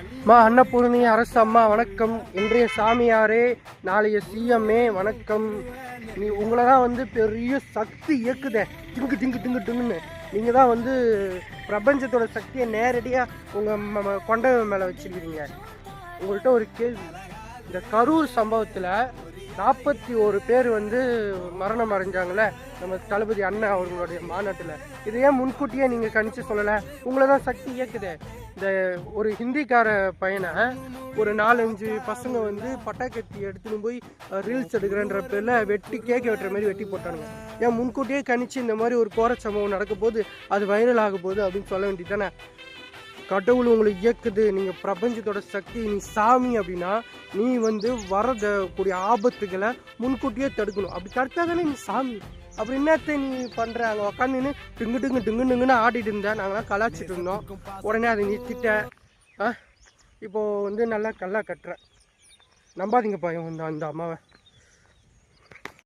அன்னபூர்ணி அரசு அம்மா வணக்கம். இன்றைய சாமியாரே, நாளைய சிஎம்ஏ வணக்கம். உங்களை தான் வந்து பெரிய சக்தி இயக்குதே, திங்கு திங்கு திங்கு திங்குன்னு. நீங்கள் தான் வந்து பிரபஞ்சத்தோட சக்தியை நேரடியாக உங்கள் கொண்டை மேலே வச்சுருக்கிறீங்க. உங்கள்கிட்ட ஒரு கேள்வி. இந்த கரூர் சம்பவத்தில் 41 பேர் வந்து மரணம் அடைஞ்சாங்களே நம்ம தளபதி அண்ணன் அவர்களுடைய மாநாட்டில், இதையே முன்கூட்டியே நீங்கள் கணிச்சு சொல்லலை? உங்களை தான் சக்தி இயக்குது. இந்த ஒரு ஹிந்திக்கார பையனை ஒரு 4-5 பசங்க வந்து பட்டாக்கத்தி எடுத்துன்னு போய் ரீல்ஸ் எடுக்கிறன்ற பேரில் வெட்டி கேட்க வெட்டுற மாதிரி வெட்டி போட்டானுங்க. ஏன் முன்கூட்டியே கணிச்சு இந்த மாதிரி ஒரு கோர சம்பவம் நடக்க போது, அது வைரல் ஆக போகுது அப்படின்னு சொல்ல வேண்டியது தானே? கடவுள் உங்களை இயக்குது, நீங்கள் பிரபஞ்சத்தோட சக்தி, நீ சாமி அப்படின்னா நீ வந்து வரக்கூடிய ஆபத்துகளை முன்கூட்டியே தடுக்கணும். அப்படி தடுத்தா தானே நீ சாமி. அப்படி என்னத்தை நீ பண்ணுற? அங்கே உக்காந்துன்னு டிங்கு டிங்கு டிங்கு டிங்குன்னு ஆடிட்டு இருந்தேன், நாங்களாம் கலாச்சிட்டு இருந்தோம். உடனே அதை நிறுத்திட்டேன். இப்போது வந்து நல்லா கல்லா கட்டுறேன். நம்பாதீங்கப்பா அந்த அம்மாவை.